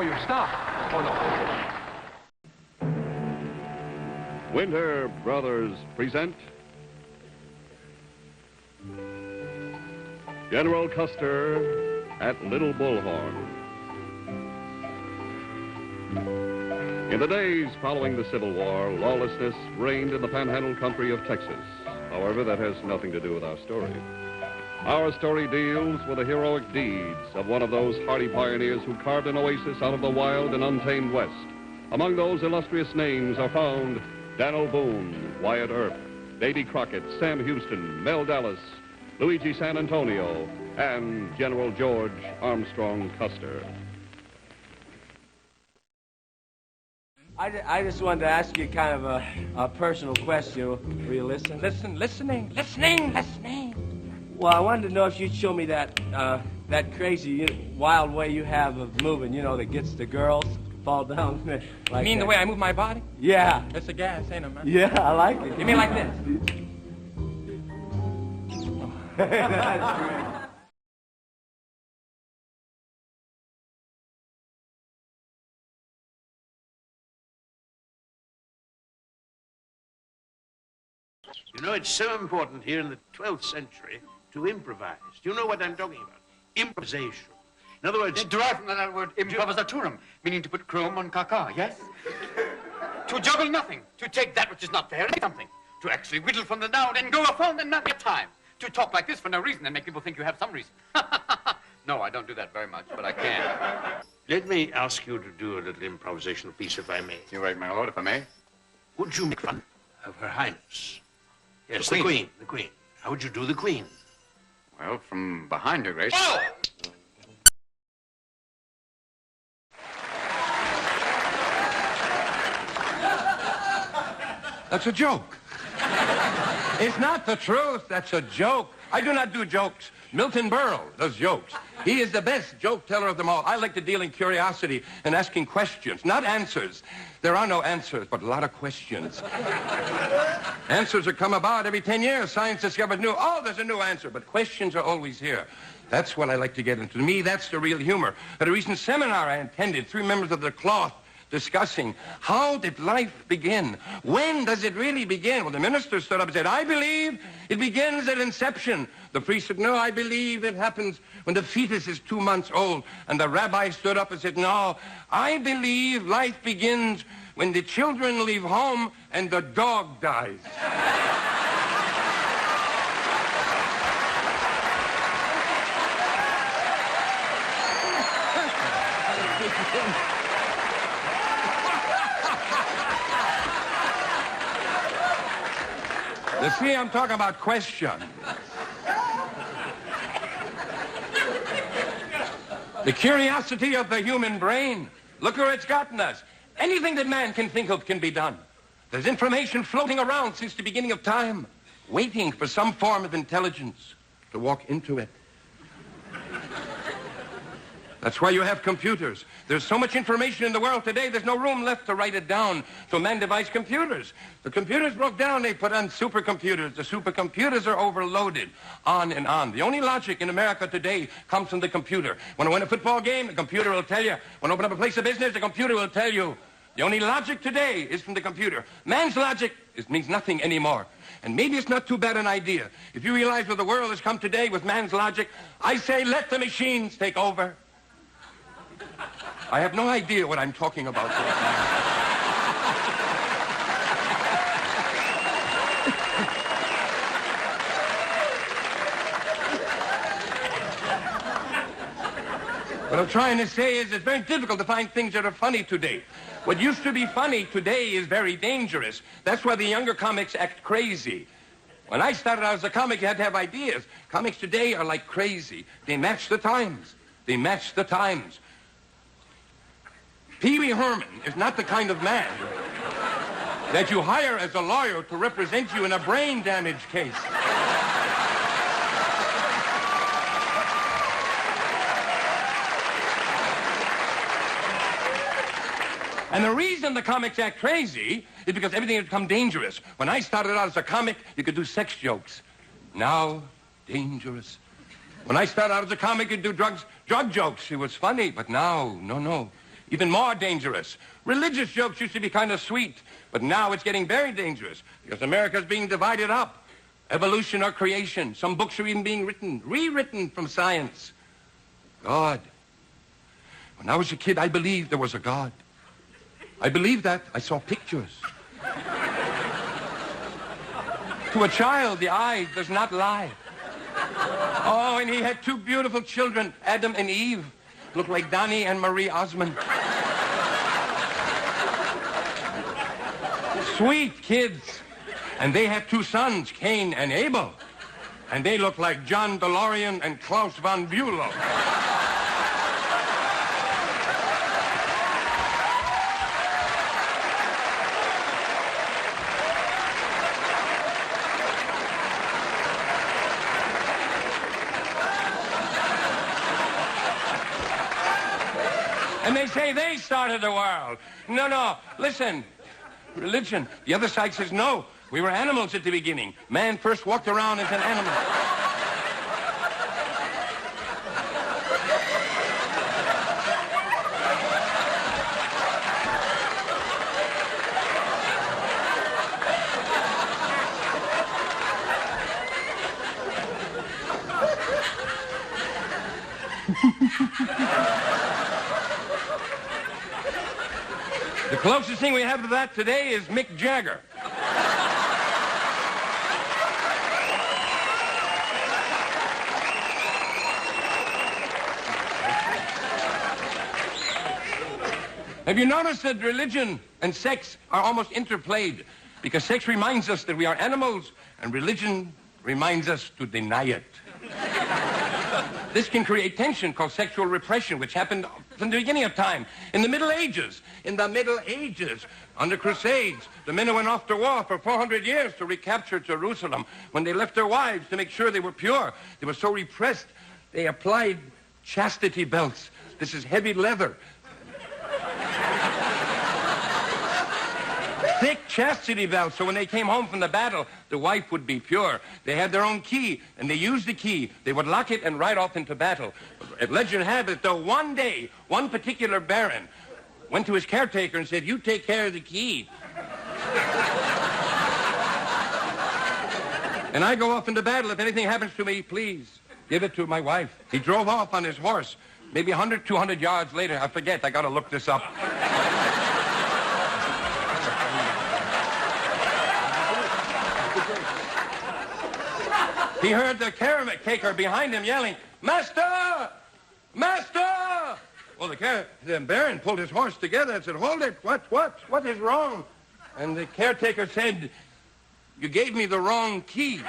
Oh, you've stopped. Oh, no. Winter Brothers present General Custer at Little Bullhorn. In the days following the Civil War, lawlessness reigned in the panhandle country of Texas. However, that has nothing to do with our story. Our story deals with the heroic deeds of one of those hardy pioneers who carved an oasis out of the wild and untamed West. Among those illustrious names are found Daniel Boone, Wyatt Earp, Davy Crockett, Sam Houston, Mel Dallas, Luigi San Antonio, and General George Armstrong Custer. I just wanted to ask you kind of a personal question. Will you listen? Listening. Well, I wanted to know if you'd show me that crazy, wild way you have of moving, that gets the girls fall down like You mean that. the way I move my body? Yeah. That's a gas, ain't it, man? Yeah, I like it. You mean like this? That's great. You know, it's so important here in the 12th century to improvise. Do you know what I'm talking about? Improvisation. In other words... Derived from that word improvisaturum, meaning to put chrome on caca, yes? To juggle nothing, to take that which is not there and make something. To actually whittle from the noun and go upon and not get time. To talk like this for no reason and make people think you have some reason. No, I don't do that very much, but I can. Let me ask you to do a little improvisational piece, if I may. You're right, my lord, if I may. Would you make fun of Her Highness? Yes, The the Queen. Queen. The Queen. How would you do the Queen? Well, from behind her, Grace. Oh! That's a joke. It's not the truth. That's a joke. I do not do jokes. Milton Berle does jokes. He is the best joke teller of them all. I like to deal in curiosity and asking questions, not answers. There are no answers, but a lot of questions. Answers are come about every 10 years. Science discovers new. Oh, there's a new answer, but questions are always here. That's what I like to get into. To me, that's the real humor. At a recent seminar I attended, 3 members of the cloth discussing how did life begin? When does it really begin? Well, the minister stood up and said, I believe it begins at inception. The priest said, no, I believe it happens when the fetus is 2 months old. And the rabbi stood up and said, no, I believe life begins when the children leave home and the dog dies. You see, I'm talking about questions. The curiosity of the human brain. Look where it's gotten us. Anything that man can think of can be done. There's information floating around since the beginning of time, waiting for some form of intelligence to walk into it. That's why you have computers. There's so much information in the world today, there's no room left to write it down. So man devised computers. The computers broke down, they put on supercomputers. The supercomputers are overloaded, on and on. The only logic in America today comes from the computer. When I win a football game, the computer will tell you. When I open up a place of business, the computer will tell you. The only logic today is from the computer. Man's logic means nothing anymore. And maybe it's not too bad an idea. If you realize where the world has come today with man's logic, I say let the machines take over. I have no idea what I'm talking about right now. What I'm trying to say is it's very difficult to find things that are funny today. What used to be funny today is very dangerous. That's why the younger comics act crazy. When I started out as a comic, you had to have ideas. Comics today are like crazy. They match the times. They match the times. Pee Wee Herman is not the kind of man that you hire as a lawyer to represent you in a brain damage case. And the reason the comics act crazy is because everything has become dangerous. When I started out as a comic, you could do sex jokes. Now, dangerous. When I started out as a comic, you could do drug jokes. It was funny, but now, no. even more dangerous. Religious jokes used to be kind of sweet, but now it's getting very dangerous because America's being divided up. Evolution or creation. Some books are even being rewritten from science. God. When I was a kid, I believed there was a God. I believed that. I saw pictures. To a child, the eye does not lie. Oh, and he had two beautiful children, Adam and Eve. Looked like Donnie and Marie Osmond. Sweet kids. And they had two sons, Cain and Abel. And they looked like John DeLorean and Klaus von Bülow. And they say they started the world. No, listen. Religion. The other side says no. We were animals at the beginning. Man first walked around as an animal. The closest thing we have to that today is Mick Jagger. Have you noticed that religion and sex are almost interplayed? Because sex reminds us that we are animals, and religion reminds us to deny it. This can create tension called sexual repression, which happened from the beginning of time. In the Middle Ages, under Crusades, the men who went off to war for 400 years to recapture Jerusalem, when they left their wives to make sure they were pure, they were so repressed, they applied chastity belts. This is heavy leather. Thick chastity belts, so when they came home from the battle, the wife would be pure. They had their own key, and they used the key. They would lock it and ride off into battle. Legend had it, though, one day, one particular baron went to his caretaker and said, "You take care of the key." And I go off into battle. If anything happens to me, please give it to my wife. He drove off on his horse. Maybe 100, 200 yards later, I forget, I got to look this up. He heard the caretaker behind him yelling, "Master! Master!" Well, the baron pulled his horse together and said, "Hold it, what is wrong?" And the caretaker said, "You gave me the wrong key."